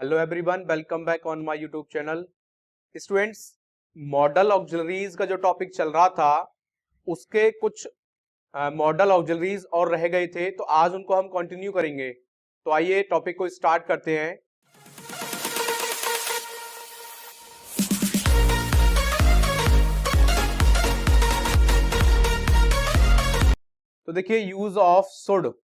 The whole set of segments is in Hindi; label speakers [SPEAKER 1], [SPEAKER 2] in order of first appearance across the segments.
[SPEAKER 1] Hello everyone, welcome back on my YouTube channel. Students, model auxiliaries का जो टॉपिक चल रहा था उसके कुछ मॉडल ऑक्सिलरीज और रह गए थे, तो आज उनको हम कंटिन्यू करेंगे। तो आइए टॉपिक को स्टार्ट करते हैं। तो देखिए, use of should.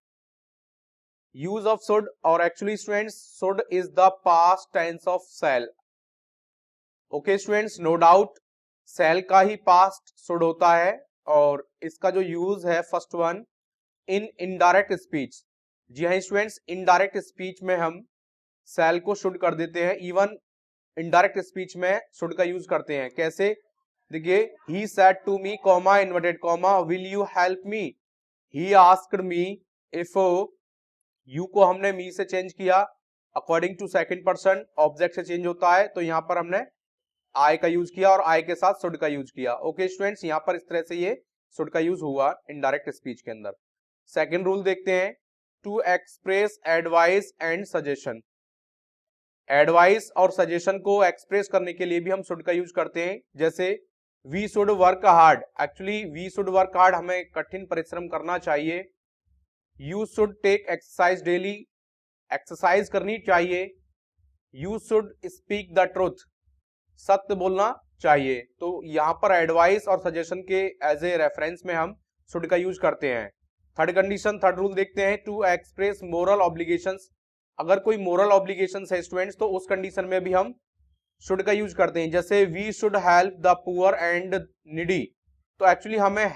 [SPEAKER 1] Use of should, और actually students should is the past tense of shall. Okay students, no doubt shall का ही पास्ट शुड होता है। और इसका जो यूज है first one, in indirect speech. जी हाँ स्टूडेंट्स, इनडायरेक्ट स्पीच में हम शैल को शुड कर देते हैं। इवन इनडायरेक्ट स्पीच में शुड का यूज करते हैं। कैसे? देखिए, he said to me comma inverted comma will you help me. He asked me. If you को हमने मी से चेंज किया according to second person, object से चेंज होता है, तो यहां पर हमने आई का यूज किया और आई के साथ शुड का यूज किया। ओके स्टूडेंट्स, यहां पर इस तरह से ये शुड का यूज हुआ इनडायरेक्ट स्पीच के अंदर। सेकंड रूल देखते हैं, to express advice and suggestion. Advice और सजेशन को एक्सप्रेस करने के लिए भी हम शुड का यूज करते हैं। जैसे we should work hard. Actually we should work hard, हमें कठिन परिश्रम करना चाहिए। You should take exercise daily. Exercise करनी चाहिए। You should speak the truth. सत्य बोलना चाहिए। तो यहां पर एडवाइस और सजेशन के एज ए रेफरेंस में हम शुड का यूज करते हैं। थर्ड कंडीशन, थर्ड रूल देखते हैं, टू एक्सप्रेस मोरल ऑब्लिगेशंस। अगर कोई मोरल ऑब्लिगेशंस है स्टूडेंट्स, तो उस कंडीशन में भी हम शुड का यूज करते हैं। जैसे we should help the poor and needy. तो एक्चुअली हमें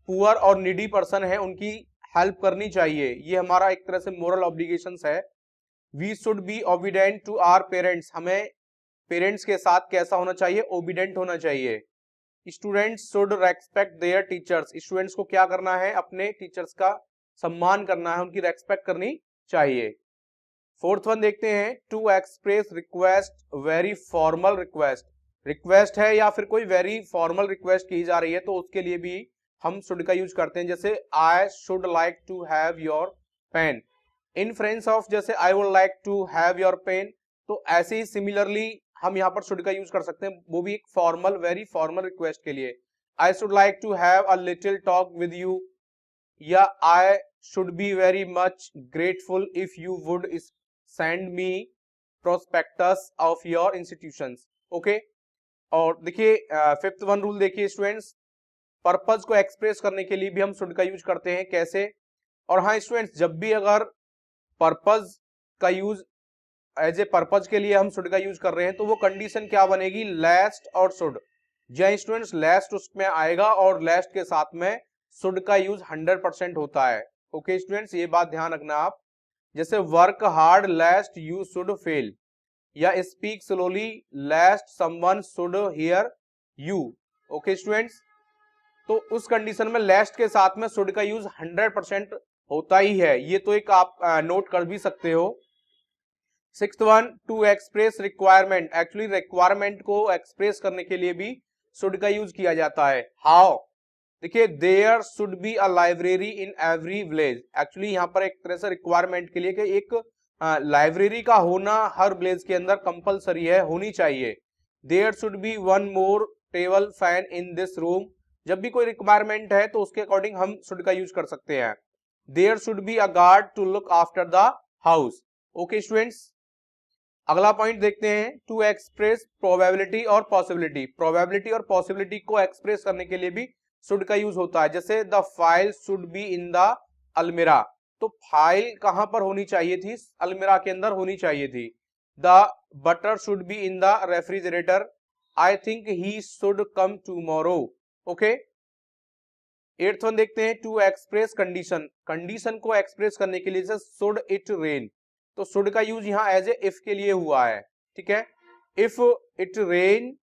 [SPEAKER 1] पुअर और निडी पर्सन है उनकी हेल्प करनी चाहिए। ये हमारा एक तरह से मोरल ऑब्लिगेशंस है। We should be obedient to our parents. हमें पेरेंट्स के साथ कैसा होना चाहिए? ओबीडेंट होना चाहिए। Students should respect their teachers. Students को क्या करना है? अपने टीचर्स का सम्मान करना है, उनकी रेस्पेक्ट करनी चाहिए। फोर्थ वन देखते हैं, to express request very formal request. Request है या फिर कोई वेरी फॉर्मल रिक्वेस्ट की जा रही है, तो उसके लिए भी हम शुड का यूज करते हैं। जैसे I should like to have your pen. In friends of, जैसे I would like to have your pen. तो ऐसे ही सिमिलरली हम यहाँ पर शुड का यूज कर सकते हैं, वो भी एक फॉर्मल, वेरी फॉर्मल रिक्वेस्ट के लिए। I should like to have a little talk with you, या I should be very much grateful if you would send me prospectus of your institutions. Okay, और देखिए फिफ्थ वन रूल देखिए स्टूडेंट्स, पर्पज को एक्सप्रेस करने के लिए भी हम शुड का यूज करते हैं। कैसे? और हाँ स्टूडेंट्स, जब भी अगर पर्पज का यूज एज ए पर्पज के लिए हम शुड का यूज कर रहे हैं, तो वो कंडीशन क्या बनेगी? लेस्ट और शुड। जी स्टूडेंट्स, लेस्ट उसमें आएगा और लेस्ट के साथ में शुड का यूज 100% होता है। ओके स्टूडेंट्स, ये बात ध्यान रखना आप। जैसे work hard lest you should fail, या speak slowly lest someone should hear you. Okay students, तो उस कंडीशन में लेस्ट के साथ में शुड का यूज 100% होता ही है। ये तो एक आप नोट कर भी सकते हो। Sixth one, to express requirement. Actually requirement को एक्सप्रेस करने के लिए भी शुड का यूज किया जाता है। हाउ? देखिए, there should be a library in every village. Actually यहाँ पर एक तरह से रिक्वायरमेंट के लिए कि एक लाइब्रेरी का होना हर विलेज के अंदर कंपलसरी है, होनी चाहिए। There should be one more table fan in this room. जब भी कोई रिक्वायरमेंट है तो उसके अकॉर्डिंग हम शुड का यूज कर सकते हैं। There should be a guard to look after the house. Okay students, अगला पॉइंट देखते हैं, टू एक्सप्रेस प्रोबेबिलिटी और पॉसिबिलिटी। प्रोबेबिलिटी और पॉसिबिलिटी को एक्सप्रेस करने के लिए भी शुड का यूज होता है। जैसे the file should be in the अलमीरा। तो फाइल कहां पर होनी चाहिए थी? अलमीरा के अंदर होनी चाहिए थी। The butter should be in the refrigerator. I think he should come tomorrow. Okay, eighth one देखते हैं, टू एक्सप्रेस कंडीशन। कंडीशन को एक्सप्रेस करने के लिए जैसे शुड इट रेन, तो शुड का यूज यहाँ एज ए इफ के लिए हुआ है। ठीक है, इफ इट रेन,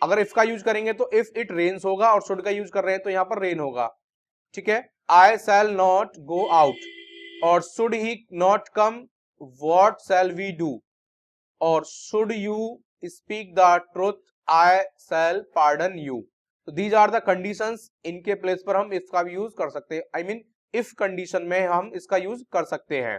[SPEAKER 1] अगर इफ का यूज करेंगे तो इफ इट रेन्स होगा, और शुड का यूज कर रहे हैं तो यहाँ पर रेन होगा। ठीक है, I shall not go out, और should he not come what shall we do, और should you speak the truth I shall pardon you. तो दीज आर द कंडीशंस, इनके प्लेस पर हम इसका भी यूज कर सकते हैं। आई मीन इफ कंडीशन में हम इसका यूज कर सकते हैं।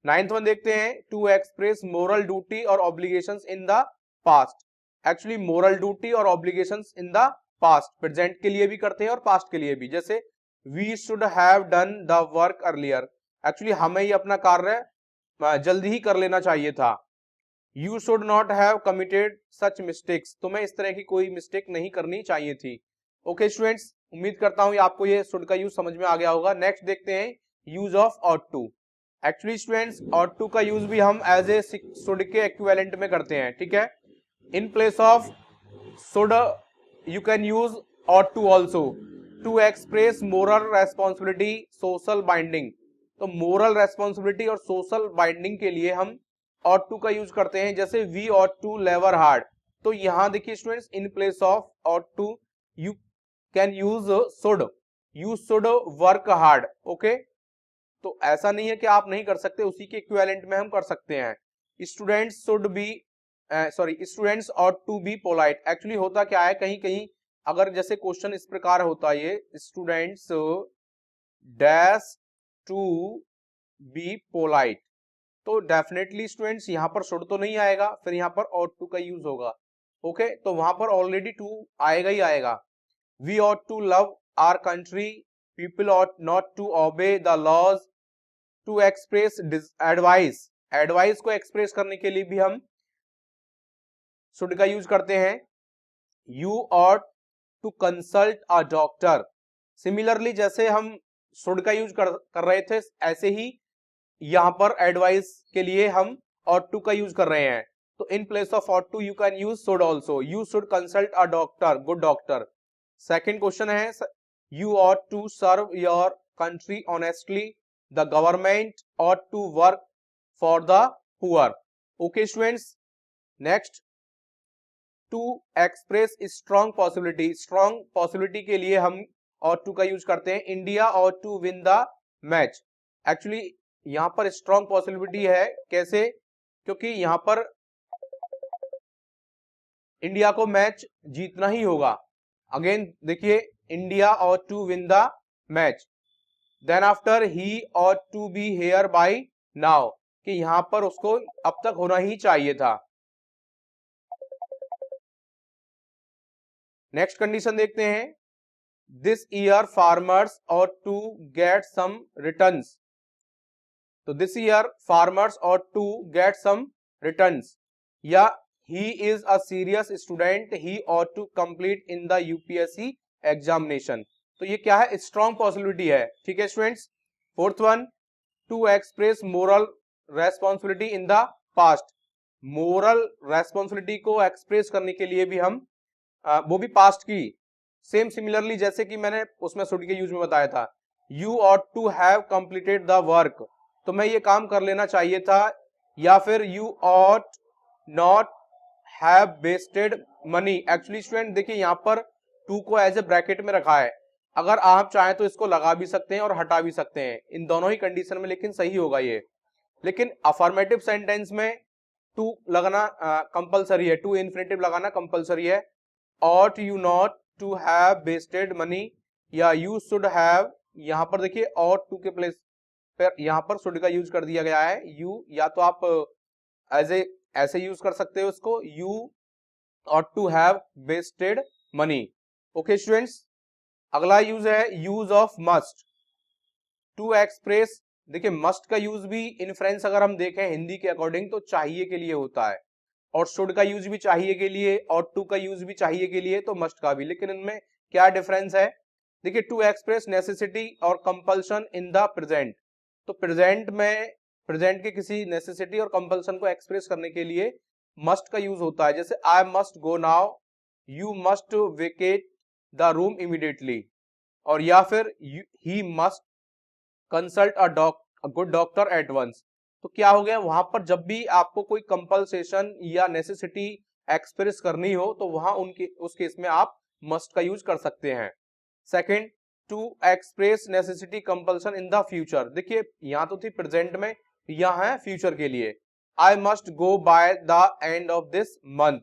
[SPEAKER 1] नाइन्थ वन देखते हैं, टू एक्सप्रेस मोरल ड्यूटी और obligations in the past. Actually moral duty और obligations in the past present के लिए भी करते हैं और पास्ट के लिए भी। जैसे we should have done the work earlier, actually हमें ये अपना कार्य जल्दी ही कर लेना चाहिए था। You should not have committed such mistakes, तुम्हें इस तरह की कोई मिस्टेक नहीं करनी चाहिए थी। ओके स्टूडेंट्स, उम्मीद करता हूं आपको ये शुड का यूज समझ में आ गया होगा। नेक्स्ट देखते हैं use of ought to. Actually students ought to का यूज भी हम एज ए शुड के इक्विवेलेंट में करते हैं, ठीक है। In place of should you can use ought to also to express moral responsibility, social binding। तो moral responsibility और social binding के लिए हम ought to का यूज करते हैं। जैसे we ought to labor hard, तो यहां देखिए students in place of ought to you can use should, you should work hard। Okay, तो ऐसा नहीं है कि आप नहीं कर सकते, उसी के इक्विवेलेंट में हम कर सकते हैं। Students should be students ought to be polite। Actually होता क्या है, कहीं कहीं अगर जैसे क्वेश्चन इस प्रकार होता है, ये students dash to be polite, तो डेफिनेटली स्टूडेंट्स यहाँ पर शुड तो नहीं आएगा, फिर यहाँ पर ought to का यूज होगा। ओके, तो वहां पर ऑलरेडी टू आएगा ही आएगा। We ought to love our country, people ought not to obey the laws, to express advice, advice को एक्सप्रेस करने के लिए भी हम शुड का यूज करते हैं। You ought to consult a doctor, similarly जैसे हम शुड का यूज कर रहे थे, ऐसे ही यहां पर एडवाइस के लिए हम ought to का यूज कर रहे हैं। तो in place of ought to you can use should also, you should consult a doctor, good doctor. Second question है, you ought to serve your country honestly, the government ought to work for the poor. Okay students, next to express strong possibility, strong possibility के लिए हम ought to का यूज करते हैं। India ought to win the match. Actually यहां पर स्ट्रॉन्ग पॉसिबिलिटी है, कैसे, क्योंकि यहां पर इंडिया को मैच जीतना ही होगा। अगेन देखिए, India ought to win the match, then after he ought to be here by now, कि यहां पर उसको अब तक होना ही चाहिए था। नेक्स्ट कंडीशन देखते हैं, this year farmers ought to get some returns. तो this year farmers ought to get some returns, या he is a serious student, he ought to complete in the UPSC examination. तो ये क्या है, स्ट्रॉन्ग पॉसिबिलिटी है, ठीक है students. Fourth one, to express moral responsibility in the past. Moral responsibility को एक्सप्रेस करने के लिए भी हम वो भी पास्ट की, सेम सिमिलरली जैसे कि मैंने उसमें शुड के यूज में बताया था, you ought to have completed the work, तो मैं ये काम कर लेना चाहिए था। या फिर you ought not have wasted money. Actually student देखिए यहाँ पर टू को एज ए ब्रैकेट में रखा है, अगर आप चाहें तो इसको लगा भी सकते हैं और हटा भी सकते हैं, इन दोनों ही कंडीशन में लेकिन सही होगा ये। लेकिन अफर्मेटिव सेंटेंस में टू लगना कंपलसरी है, टू इन्फिनेटिव लगाना कंपलसरी है। ought you not to have wasted money, या you should have, यहां पर देखिए ought to के प्लेस पर यहां पर should का यूज कर दिया गया है। you या तो आप ऐसे यूज कर सकते हो उसको, you ought to have wasted money। Okay students, अगला यूज है use of must, to express. देखिए मस्ट का यूज भी इनफ्रेंस अगर हम देखें हिंदी के अकॉर्डिंग तो चाहिए के लिए होता है, और शुड का यूज भी चाहिए के लिए, और टू का यूज भी चाहिए के लिए, तो मस्ट का भी। लेकिन इनमें क्या डिफरेंस है, देखिए टू एक्सप्रेस नेसेसिटी और कंपल्शन इन द प्रेजेंट, तो प्रेजेंट में प्रेजेंट के किसी नेसेसिटी और कंपल्शन को एक्सप्रेस करने के लिए मस्ट का यूज होता है। जैसे I must go now, you must vacate the room immediately, और या फिर he must consult a good doctor at once. तो क्या हो गया, वहां पर जब भी आपको कोई कंपल्सेशन या नेसेसिटी एक्सप्रेस करनी हो तो वहां उस केस में आप मस्ट का यूज कर सकते हैं। Second, to express necessity compulsion in the future. देखिए यहां तो थी प्रेजेंट में, यहां है फ्यूचर के लिए, आई must go by the end of this month.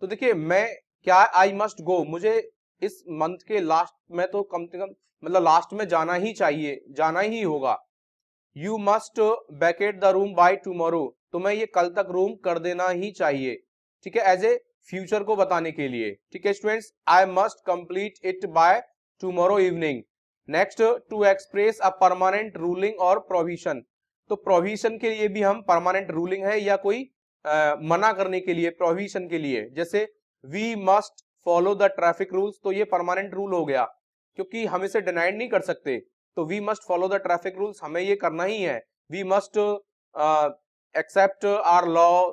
[SPEAKER 1] तो देखिए मैं क्या, आई मस्ट गो, मुझे इस मंथ के लास्ट में तो कम से कम मतलब लास्ट में जाना ही चाहिए, जाना ही होगा। You must Venkat the room by tomorrow, तुम्हें ये कल तक रूम कर देना ही चाहिए, ठीक है, एज ए फ्यूचर को बताने के लिए, ठीक है students. I must complete it by tomorrow evening. Next, to express a permanent ruling और प्रोविजन, तो प्रोविजन के लिए भी हम परमानेंट रूलिंग है या कोई मना करने के लिए, प्रोविजन के लिए, जैसे we must follow the traffic rules, तो ये परमानेंट रूल हो गया क्योंकि हम इसे डिनाइड नहीं कर सकते, तो we must follow the traffic rules, हमें ये करना ही है। We must accept our law,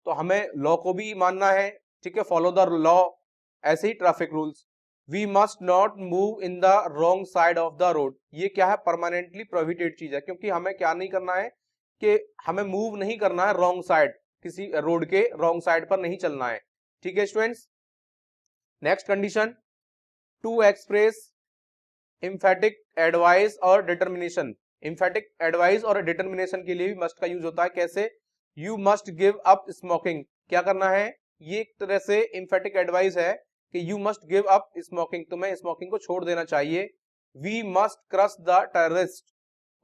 [SPEAKER 1] तो हमें लॉ को भी मानना है, ठीक है, फॉलो द लॉ, ऐसे ही traffic rules. We must not move in the wrong side of the road, ये क्या है, परमानेंटली प्रोहिबिटेड चीज है, क्योंकि हमें क्या नहीं करना है कि हमें मूव नहीं करना है रॉन्ग साइड, किसी रोड के रॉन्ग साइड पर नहीं चलना है, ठीक है students. Next condition, to express emphatic advice और डिटर्मिनेशन, एम्फेटिक एडवाइस और डिटर्मिनेशन के लिए भी मस्ट का यूज होता है, कैसे, you must give up smoking, क्या करना है, ये एक तरह से एम्फेटिक एडवाइस है कि you must give up smoking, तुम्हें स्मोकिंग को छोड़ देना चाहिए। We must crush the terrorist,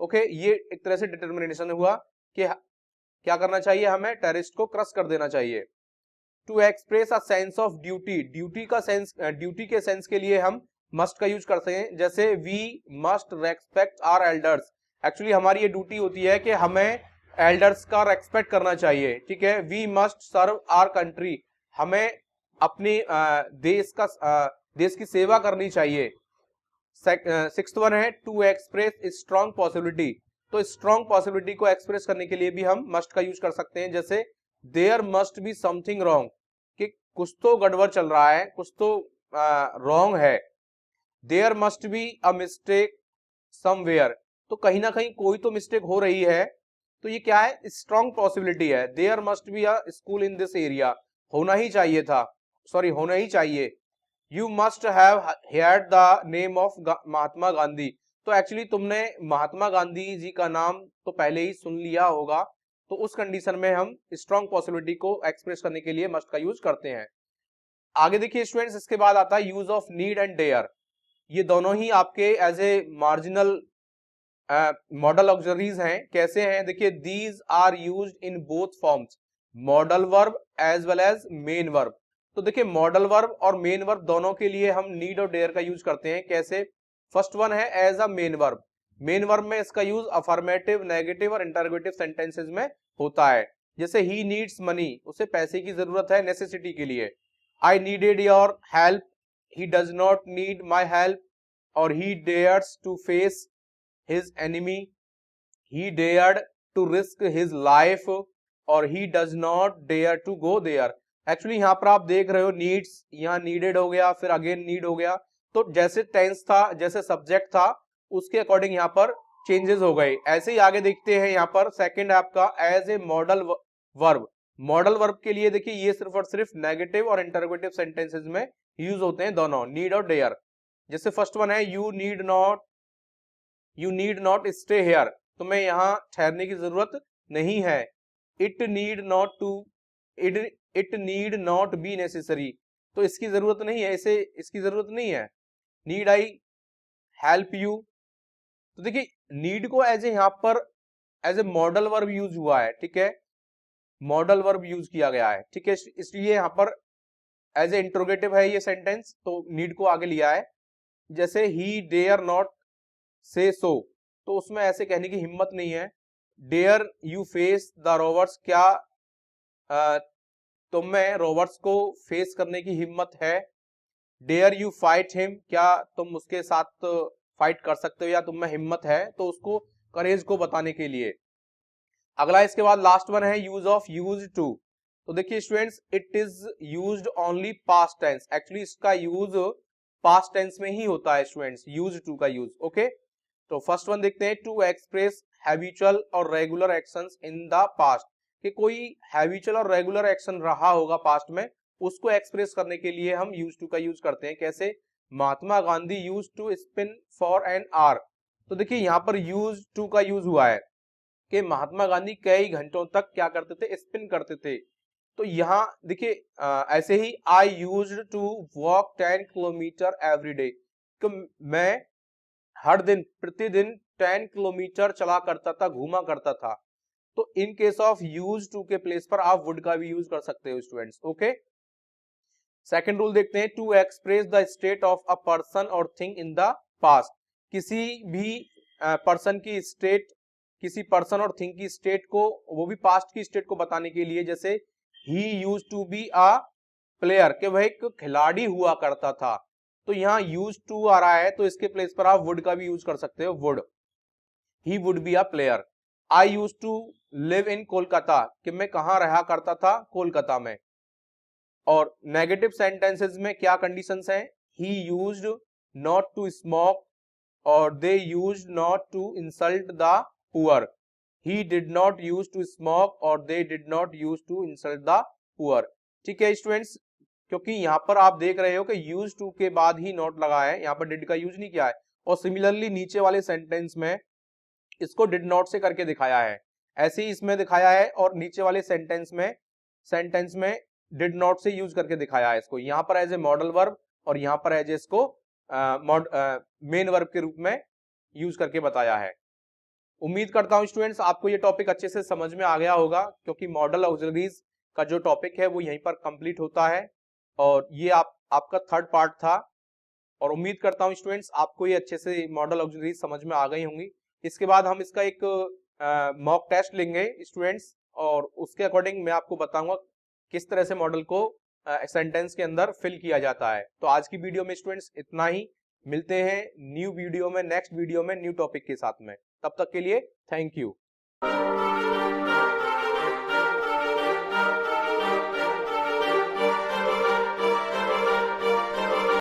[SPEAKER 1] okay, ये एक तरह से डिटर्मिनेशन हुआ कि क्या करना चाहिए, हमें टेररिस्ट को क्रश कर देना चाहिए। To express a sense of duty, duty का सेंस, ड्यूटी के सेंस के लिए हम मस्ट का यूज करते हैं, जैसे we must respect our elders, actually हमारी ये ड्यूटी होती है कि हमें एल्डर्स का रेस्पेक्ट करना चाहिए, ठीक है। We must serve our country, हमें अपनी देश की सेवा करनी चाहिए। सिक्स्थ वन है टू एक्सप्रेस स्ट्रॉन्ग पॉसिबिलिटी, तो स्ट्रॉन्ग पॉसिबिलिटी को एक्सप्रेस करने के लिए भी हम मस्ट का यूज कर सकते हैं, जैसे there must be something wrong, कि कुछ तो गड़बड़ चल रहा है, कुछ तो रॉन्ग है। There must be a mistake somewhere, तो कहीं ना कहीं कोई तो मिस्टेक हो रही है, तो ये क्या है, स्ट्रॉन्ग पॉसिबिलिटी है। There must be a school in this area, होना ही चाहिए था, सॉरी होना ही चाहिए। You must have heard the name of Mahatma Gandhi, तो एक्चुअली तुमने महात्मा गांधी जी का नाम तो पहले ही सुन लिया होगा, तो उस कंडीशन में हम स्ट्रॉन्ग पॉसिबिलिटी को एक्सप्रेस करने के लिए मस्ट का यूज करते हैं। आगे देखिए स्टूडेंट्स, इसके बाद आता है use of need and dare, ये दोनों ही आपके as a marginal modal auxiliaries हैं, कैसे हैं, देखिए these are used in both forms, modal verb as well as main verb, तो देखिए मॉडल वर्ब और मेन वर्ब दोनों के लिए हम नीड और डेयर का यूज करते हैं, कैसे, फर्स्ट वन है as a main verb, main verb में इसका यूज अफर्मेटिव, नेगेटिव और इंटरोगेटिव सेंटेंसेस में होता है, जैसे ही नीड्स मनी, उसे पैसे की जरूरत है नेसेसिटी के लिए। I needed your help, he does not need my help, और he dares to face his enemy, he dared to risk his life, और he does not dare to go there। Actually यहाँ पर आप देख रहे हो नीड्स, यहाँ नीडेड हो गया, फिर अगेन नीड हो गया, तो जैसे टेंस था, जैसे सब्जेक्ट था, उसके अकॉर्डिंग यहाँ पर चेंजेस हो गए। ऐसे ही आगे देखते हैं, यहाँ पर सेकंड है आपका as a modal verb, modal verb के लिए देखिए ये सिर्फ और सिर्फ नेगेटिव और इंटरोगेटिव सेंटेंसेस में यूज होते हैं दोनों, नीड और डेयर। जैसे फर्स्ट वन है you need not stay here, तुम्हें यहाँ ठहरने की जरूरत नहीं है। It need not be necessary, तो इसकी जरूरत नहीं है, इसे इसकी जरूरत नहीं है। नीड आई हेल्प यू, तो देखिए नीड को एज ए यहाँ पर as a modal verb use हुआ है, ठीक है, मॉडल वर्ब यूज किया गया है, ठीक है, इसलिए यहाँ पर एज ए इंट्रोगेटिव है ये सेंटेंस, तो नीड को आगे लिया है। जैसे ही डेयर नॉट से सो, तो उसमें ऐसे कहने की हिम्मत नहीं है। Dare you face the robbers, क्या तुम में रॉबर्ट्स को फेस करने की हिम्मत है। डेयर यू फाइट हिम, क्या तुम उसके साथ फाइट कर सकते हो या तुम में हिम्मत है, तो उसको करेज को बताने के लिए। अगला इसके बाद लास्ट वन है यूज ऑफ यूज टू, तो देखिए students it is used only past tense, actually इसका यूज पास्ट टेंस में ही होता है स्टूडेंट्स, यूज टू का यूज, ओके। तो फर्स्ट वन देखते हैं, टू एक्सप्रेस हैबिचुअल और regular actions in the past, कि कोई हैबिचुअल और रेगुलर एक्शन रहा होगा पास्ट में, उसको एक्सप्रेस करने के लिए हम यूज टू का यूज करते हैं, कैसे, Mahatma Gandhi use to spin for an hour, तो देखिए यहाँ पर यूज टू का यूज हुआ है कि महात्मा गांधी कई घंटों तक क्या करते थे, स्पिन करते थे। तो यहाँ देखिए ऐसे ही I used to walk 10 kilometre every day, तो मैं हर दिन प्रतिदिन 10 किलोमीटर चला करता था, घूमा करता था। तो in case of use to के प्लेस पर आप वुड का भी यूज कर सकते हो स्टूडेंट्स। ओके, सेकंड रूल देखते हैं, to express the state of a person और थिंग इन द पास्ट। किसी भी पर्सन की स्टेट, किसी पर्सन और थिंग की स्टेट को, वो भी पास्ट की स्टेट को बताने के लिए, जैसे he use to be a player, कि वह एक खिलाड़ी हुआ करता था। तो यहाँ यूज टू आ रहा है तो इसके प्लेस पर आप वुड का भी यूज कर सकते हो, would. He would be a player. I use to live in Kolkata, कि मैं कहाँ रहा करता था, कोलकाता में। और नेगेटिव सेंटेंसेस में क्या कंडीशंस हैं, he used not to smoke और they used not to insult the poor. He did not use to smoke और they did not use to insult the poor. ठीक है स्टूडेंट्स, क्योंकि यहाँ पर आप देख रहे हो कि यूज टू के बाद ही नॉट लगा है, यहाँ पर डिड का यूज नहीं किया है। और सिमिलरली नीचे वाले सेंटेंस में इसको डिड नॉट से करके दिखाया है, ऐसे ही इसमें दिखाया है, और नीचे वाले सेंटेंस में डिड नॉट से यूज करके दिखाया है इसको। यहाँ पर एज ए मॉडल वर्ब और यहाँ पर एज इसको मेन वर्ब के रूप में यूज करके बताया है। उम्मीद करता हूं स्टूडेंट्स आपको ये टॉपिक अच्छे से समझ में आ गया होगा, क्योंकि मॉडल ऑक्सिलरीज का जो टॉपिक है वो यहीं पर कंप्लीट होता है, और ये आपका थर्ड पार्ट था। और उम्मीद करता हूं स्टूडेंट्स आपको ये अच्छे से मॉडल ऑक्सिलरीज समझ में आ गई होंगी। इसके बाद हम इसका एक मॉक टेस्ट लेंगे स्टूडेंट्स, और उसके अकॉर्डिंग मैं आपको बताऊंगा किस तरह से मॉडल को सेंटेंस के अंदर फिल किया जाता है। तो आज की वीडियो में स्टूडेंट्स इतना ही, मिलते हैं न्यू वीडियो में, नेक्स्ट वीडियो में न्यू टॉपिक के साथ में। तब तक के लिए थैंक यू।